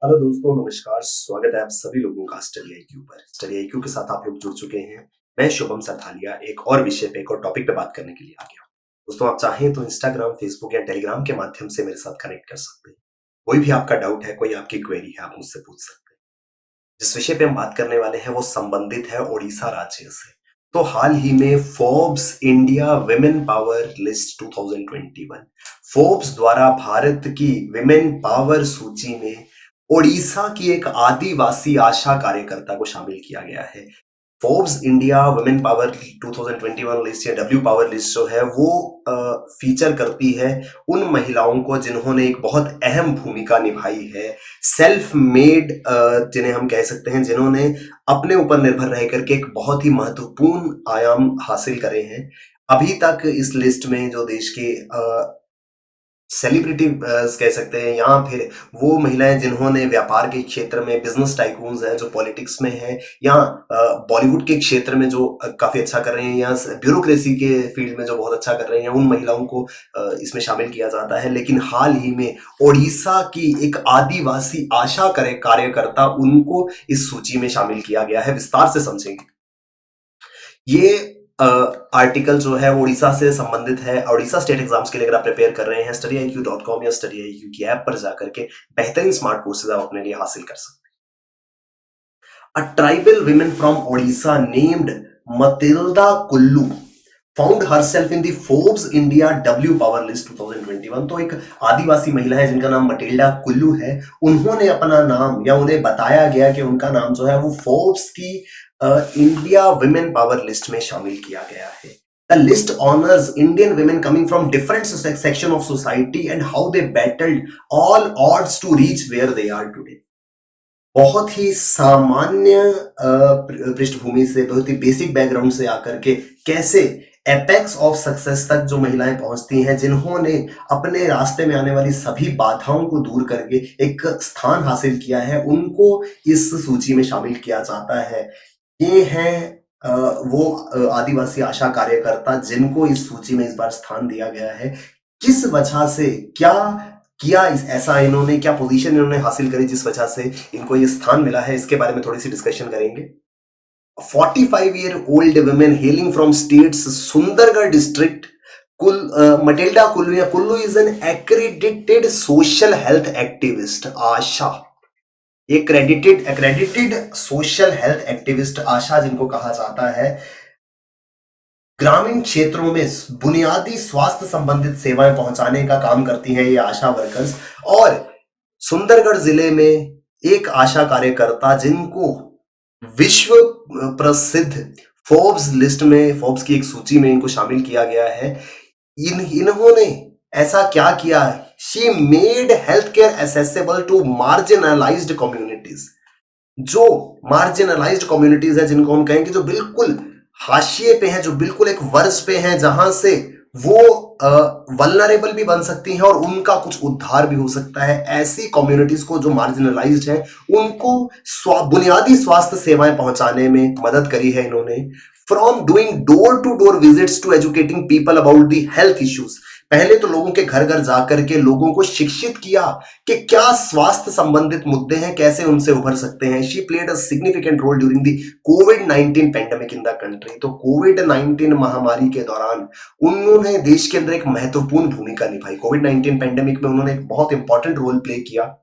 Hello दोस्तों, नमस्कार। स्वागत है आप सभी लोगों का स्टडी आईक्यू पर। स्टडी आईक्यू के साथ आप लोग जुड़ चुके हैं। मैं शुभम सरथालिया एक और विषय पे, एक और टॉपिक पे बात करने के लिए आ गया हूँ। दोस्तों, आप चाहें तो इंस्टाग्राम, फेसबुक या टेलीग्राम के माध्यम से मेरे साथ कनेक्ट कर सकते हैं। कोई भी आपका डाउट है, कोई आपकी क्वेरी है, आप मुझसे पूछ सकते हैं। जिस विषय पे हम बात करने वाले हैं वो संबंधित है ओडिशा राज्य से। तो हाल ही में Forbes India women power list 2021, Forbes द्वारा भारत की विमेन पावर सूची में ओडिशा की एक आदिवासी आशा कार्यकर्ता को शामिल किया गया है। Forbes India women power 2021 list या डब्ल्यू पावर लिस्ट जो है वो फीचर करती है उन महिलाओं को जिन्होंने एक बहुत अहम भूमिका निभाई है, सेल्फ मेड, जिन्हें हम कह सकते हैं, जिन्होंने अपने ऊपर निर्भर रह करके एक बहुत ही महत्वपूर्ण आयाम हासिल करे हैं। अभी तक इस लिस्ट में जो देश के सेलिब्रिटी कह सकते हैं, या फिर वो महिलाएं जिन्होंने व्यापार के क्षेत्र में, बिजनेस टाइकून्स हैं जो पॉलिटिक्स में हैं, या बॉलीवुड के क्षेत्र में जो काफी अच्छा कर रहे हैं, या ब्यूरोक्रेसी के फील्ड में जो बहुत अच्छा कर रहे हैं, उन महिलाओं को इसमें शामिल किया जाता है। लेकिन हाल ही में ओडिशा की एक आदिवासी आशा कार्यकर्ता, उनको इस सूची में शामिल किया गया है। विस्तार से समझेंगे। ये आर्टिकल जो है वो उड़ीसा से संबंधित है। उड़ीसा स्टेट एग्जाम्स के लिए अगर आप प्रिपेयर कर रहे हैं, studyIQ.com या studyIQ की ऐप पर जाकर के बेहतरीन स्मार्ट कोर्सेज आप अपने लिए हासिल कर सकते हैं। A tribal women from Odisha named Matilda Kullu found herself in the Forbes India W power list 2021। तो एक आदिवासी महिला है जिनका नाम मटिल्डा कुल्लू है। उन्होंने अपना नाम, या उन्हें बताया गया कि उनका नाम जो है वो फोर्ब्स की इंडिया विमेन पावर लिस्ट में शामिल किया गया है। The list honors Indian women coming from different section of society and how they battled all odds to reach where they are today. बहुत ही सामान्य पृष्ठभूमि से, बहुत ही बेसिक बैकग्राउंड से आकर के कैसे एपेक्स ऑफ सक्सेस तक जो महिलाएं पहुंचती हैं, जिन्होंने अपने रास्ते में आने वाली सभी बाधाओं को दूर करके एक स्थान हासिल किया है, उनको इस सूची में शामिल किया जाता है। ये हैं वो आदिवासी आशा कार्यकर्ता जिनको इस सूची में इस बार स्थान दिया गया है। किस वजह से, क्या किया ऐसा इन्होंने, क्या पोजीशन इन्होंने हासिल करी जिस वजह से इनको ये स्थान मिला है, इसके बारे में थोड़ी सी डिस्कशन करेंगे। 45-year-old women hailing from states Sundargarh district, Matilda Kullu is an accredited social health activist, Asha, accredited social health activist आशा जिनको कहा जाता है, ग्रामीण क्षेत्रों में बुनियादी स्वास्थ्य संबंधित सेवाएं पहुंचाने का काम करती हैं ये आशा वर्कर्स। और सुंदरगढ़ जिले में एक आशा कार्यकर्ता जिनको विश्व प्रसिद्ध फोर्ब्स लिस्ट में, फोर्ब्स की एक सूची में इनको शामिल किया गया है। इन्होंने ऐसा क्या किया? She made health care accessible to marginalised communities. जो मार्जिनलाइज्ड कम्युनिटीज है, जिनको हम कहें कि जो बिल्कुल हाशिए पे हैं, जो बिल्कुल एक वर्ष पे हैं, जहां से वो वल्नरेबल भी बन सकती हैं और उनका कुछ उद्धार भी हो सकता है, ऐसी कम्युनिटीज को जो मार्जिनलाइज्ड हैं, उनको बुनियादी स्वास्थ्य सेवाएं पहुंचाने में मदद करी है इन्होंने। From doing door to door visits to educating people about the health issues, पहले तो लोगों के घर घर जाकर के लोगों को शिक्षित किया कि क्या स्वास्थ्य संबंधित मुद्दे हैं, कैसे उनसे उभर सकते हैं। She played a significant role during the COVID pandemic in the country. तो कोविड-19 महामारी के दौरान उन्होंने देश के अंदर एक महत्वपूर्ण भूमिका निभाई। कोविड-19 पेंडेमिक में उन्होंने एक बहुत इंपॉर्टेंट रोल प्ले किया।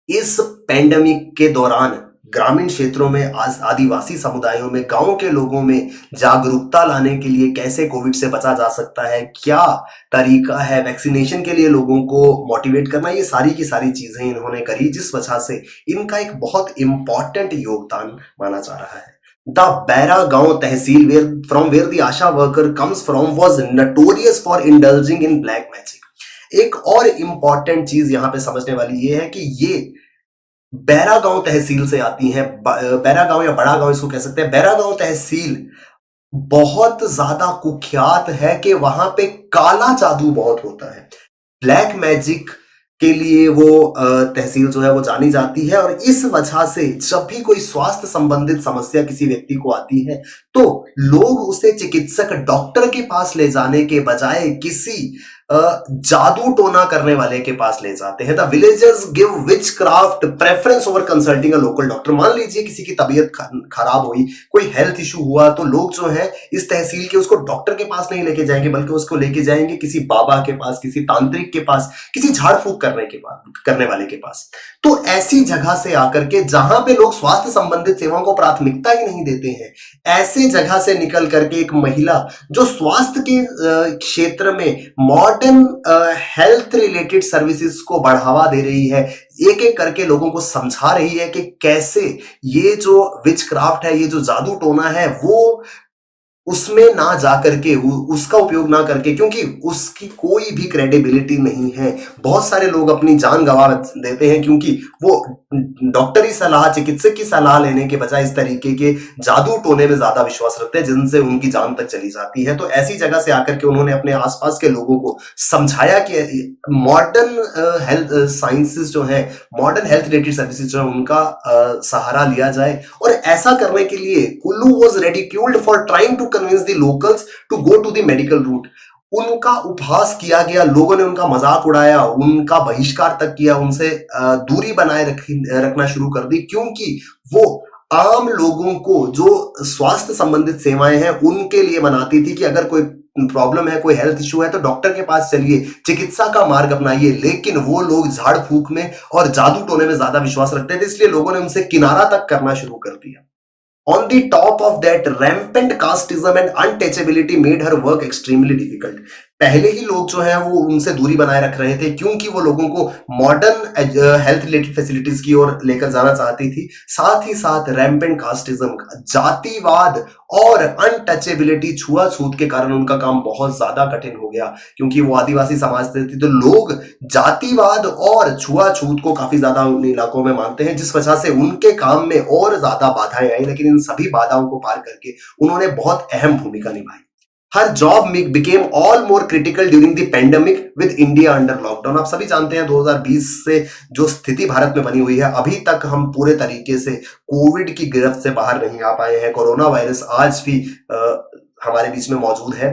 इस पेंडेमिक के दौरान ग्रामीण क्षेत्रों में, आदिवासी समुदायों में, गांव के लोगों में जागरूकता लाने के लिए कैसे कोविड से बचा जा सकता है, क्या तरीका है, वैक्सीनेशन के लिए लोगों को मोटिवेट करना, ये सारी की सारी चीजें इन्होंने करी, जिस वजह से इनका एक बहुत इंपॉर्टेंट योगदान माना जा रहा है। द बैरा गांव तहसील from where the ASHA worker comes from was notorious for indulging in black magic. एक और इंपॉर्टेंट चीज यहां पे समझने वाली ये है कि ये बैरा गांव तहसील से आती हैं। बैरा गांव या बड़ा गांव इसको कह सकते हैं। बैरा गांव तहसील बहुत ज्यादा कुख्यात है कि वहां पे काला जादू बहुत होता है। ब्लैक मैजिक के लिए वो तहसील जो है वो जानी जाती है। और इस वजह से जब भी कोई स्वास्थ्य संबंधित समस्या किसी व्यक्ति को आती है, तो लोग उसे चिकित्सक, डॉक्टर के पास ले जाने के बजाय किसी जादू टोना करने वाले के पास ले जाते हैं। The villagers give which craft preference over consulting a local doctor. मान लीजिए किसी की तबीयत खराब हुई, कोई हेल्थ इशू हुआ, तो लोग जो है इस तहसील के उसको डॉक्टर के पास नहीं लेके जाएंगे, बल्कि उसको लेके जाएंगे किसी बाबा के पास, किसी तांत्रिक के पास, किसी झाड़ फूक करने वाले के पास। तो ऐसी जगह से आकर के जहां पे लोग स्वास्थ्य संबंधित सेवाओं को प्राथमिकता ही नहीं देते हैं, ऐसे जगह से निकल करके एक महिला जो स्वास्थ्य के क्षेत्र में मॉडर्न हेल्थ रिलेटेड सर्विसेज को बढ़ावा दे रही है, एक एक करके लोगों को समझा रही है कि कैसे ये जो विच क्राफ्ट है, ये जो जादू टोना है, वो उसमें ना जाकर के उसका उपयोग ना करके, क्योंकि उसकी कोई भी क्रेडिबिलिटी नहीं है। बहुत सारे लोग अपनी जान गंवा देते हैं क्योंकि वो डॉक्टरी सलाह, चिकित्सक की सलाह लेने के बजाय इस तरीके के जादू टोने में ज्यादा विश्वास रखते हैं, जिनसे उनकी जान तक चली जाती है। तो ऐसी जगह से आकर के उन्होंने अपने आसपास के लोगों को समझाया कि मॉडर्न हेल्थ साइंसेस जो है, मॉडर्न हेल्थ रिलेटेड सर्विसेज जो है, उनका सहारा लिया जाए। और ऐसा करने के लिए Kullu was ridiculed for trying to convince the locals to go to the medical route. उनका उपहास किया गया, लोगों ने उनका मजाक उड़ाया, उनका बहिष्कार तक किया, उनसे दूरी बनाए रखना शुरू कर दी, क्योंकि वो आम लोगों को जो स्वास्थ्य संबंधित सेवाएं हैं उनके लिए बनाती थी कि अगर कोई प्रॉब्लम है, कोई हेल्थ इशू है, तो डॉक्टर के पास चलिए, चिकित्सा का मार्ग अपनाइए। लेकिन वो लोग झाड़ फूक में और जादू टोने में ज्यादा विश्वास रखते थे, इसलिए लोगों ने उनसे किनारा तक करना शुरू कर दिया। On the top of that, rampant casteism and untouchability made her work extremely difficult. पहले ही लोग जो हैं वो उनसे दूरी बनाए रख रहे थे, क्योंकि वो लोगों को मॉडर्न हेल्थ रिलेटेड फैसिलिटीज की ओर लेकर जाना चाहती थी। साथ ही साथ रैम्पेंट कास्टिज्म, जातिवाद और अनटचेबिलिटी, छुआछूत के कारण उनका काम बहुत ज्यादा कठिन हो गया, क्योंकि वो आदिवासी समाज से थी। तो लोग जातिवाद और छुआछूत को काफी ज्यादा उन इलाकों में मानते हैं, जिस वजह से उनके काम में और ज्यादा बाधाएं आई। लेकिन इन सभी बाधाओं को पार करके उन्होंने बहुत अहम भूमिका निभाई। Her job became all more critical during the pandemic with India under lockdown. आप सभी जानते हैं 2020 से जो स्थिति भारत में बनी हुई है, अभी तक हम पूरे तरीके से कोविड की गिरफ्त से बाहर नहीं आ पाए हैं। कोरोना वायरस आज भी हमारे बीच में मौजूद है।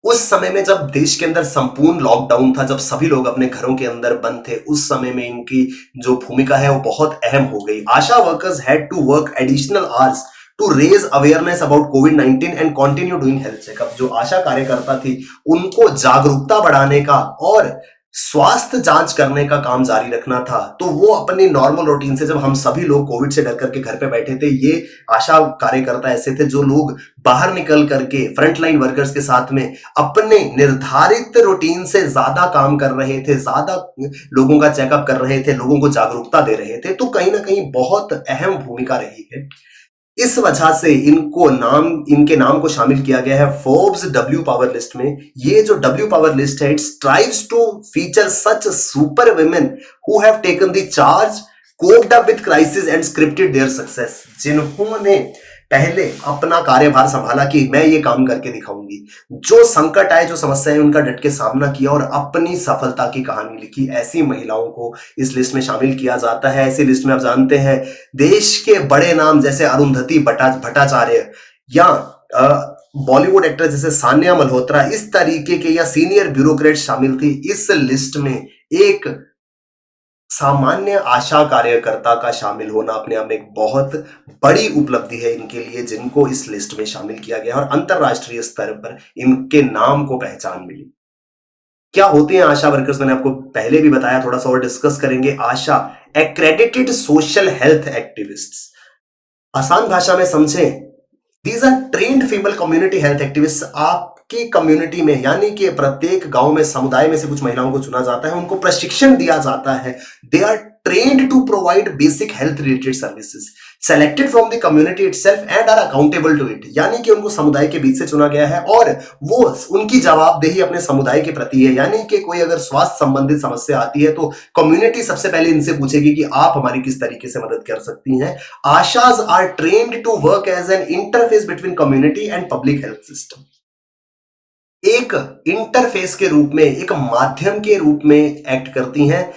उस समय में जब देश के अंदर संपूर्ण लॉकडाउन था, जब सभी लोग अपने घरों के अंदर बंद थे, उस समय में इनकी जो भूमिका है वो बहुत अहम हो गई। ASHA workers had to work additional hours to raise awareness about कोविड-19 and continue doing health checkup. जो आशा कार्यकर्ता थी, उनको जागरूकता बढ़ाने का और स्वास्थ्य जांच करने का काम जारी रखना था। तो वो अपनी नॉर्मल रूटीन से, जब हम सभी लोग कोविड से डर करके घर पे बैठे थे, ये आशा कार्यकर्ता ऐसे थे जो लोग बाहर निकल करके फ्रंटलाइन वर्कर्स के साथ में अपने निर्धारित रूटीन से ज्यादा काम कर रहे थे, ज्यादा लोगों का चेकअप कर रहे थे, लोगों को जागरूकता दे रहे थे। तो कहीं ना कहीं बहुत अहम भूमिका रही है। इस वजह से इनके नाम को शामिल किया गया है फोर्ब्स डब्ल्यू पावर लिस्ट में। ये जो डब्ल्यू पावर लिस्ट है, it strives to feature such super women who have taken the charge, coped up with crisis and scripted their success. जिन्होंने पहले अपना कार्यभार संभाला कि मैं ये काम करके दिखाऊंगी, जो संकट आए, जो समस्याएं, उनका डट के सामना किया और अपनी सफलता की कहानी लिखी। ऐसी महिलाओं को इस लिस्ट में शामिल किया जाता है। ऐसी लिस्ट में आप जानते हैं देश के बड़े नाम जैसे अरुंधति भट्टाचार्य या बॉलीवुड एक्टर जैसे सान्या मल्होत्रा, इस तरीके के या सीनियर ब्यूरोक्रेट शामिल थी। इस लिस्ट में एक सामान्य आशा कार्यकर्ता का शामिल होना अपने आप में एक बहुत बड़ी उपलब्धि है इनके लिए, जिनको इस लिस्ट में शामिल किया गया और अंतरराष्ट्रीय स्तर पर इनके नाम को पहचान मिली। क्या होते हैं आशा वर्कर्स, मैंने आपको पहले भी बताया, थोड़ा सा और डिस्कस करेंगे। ASHA accredited social health activists. आसान भाषा में समझें, these are trained female community health activist. आपकी कम्युनिटी में, यानी कि प्रत्येक गांव में, समुदाय में से कुछ महिलाओं को चुना जाता है, उनको प्रशिक्षण दिया जाता है। They are trained to provide basic health related services, selected from the community itself and are accountable to it. यानी कि उनको समुदाय के बीच से चुना गया है और वो उनकी जवाबदेही अपने समुदाय के प्रति है। यानी कि कोई अगर स्वास्थ्य संबंधित समस्या आती है तो कम्युनिटी सबसे पहले इनसे पूछेगी कि आप हमारी किस तरीके से मदद कर सकती हैं। ASHAs are trained to work as an interface between community and public health system. एक इंटरफेस के रूप में, एक माध्यम के रूप में एक्ट करती हैं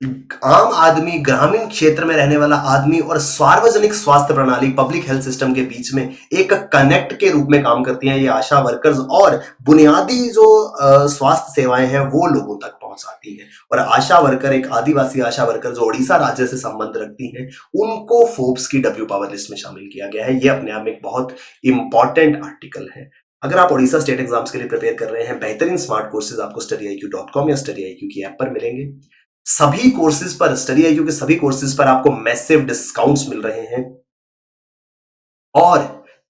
आम आदमी, ग्रामीण क्षेत्र में रहने वाला आदमी और सार्वजनिक स्वास्थ्य प्रणाली, पब्लिक हेल्थ सिस्टम के बीच में एक कनेक्ट के रूप में काम करती हैं ये आशा वर्कर्स, और बुनियादी जो स्वास्थ्य सेवाएं हैं वो लोगों तक पहुंचाती हैं। और आशा वर्कर, एक आदिवासी आशा वर्कर जो उड़ीसा राज्य से संबंध रखती हैं, उनको फोर्ब्स की डब्ल्यू पावर लिस्ट में शामिल किया गया है। ये अपने आप में एक बहुत इंपॉर्टेंट आर्टिकल है। अगर आप उड़ीसा स्टेट एग्जाम्स के लिए प्रिपेयर कर रहे हैं, बेहतरीन स्मार्ट कोर्सेज आपको studyIQ.com या studyIQ की ऐप पर मिलेंगे। सभी कोर्सेज पर, studyIQ के सभी कोर्सेज पर आपको मैसिव डिस्काउंट्स मिल रहे हैं, और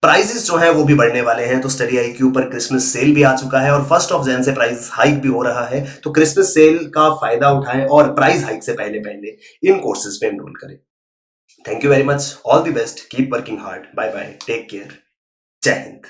प्राइजेस जो हैं वो भी बढ़ने वाले हैं। तो studyIQ पर क्रिसमस सेल भी आ चुका है और 1 जनवरी से प्राइस हाइक भी हो रहा है। तो क्रिसमस सेल का फायदा उठाएं और प्राइस हाइक से पहले पहले इन कोर्सेज में एनरोल करें। Thank you very much, all the best, keep working hard, bye bye, take care, Jai Hind.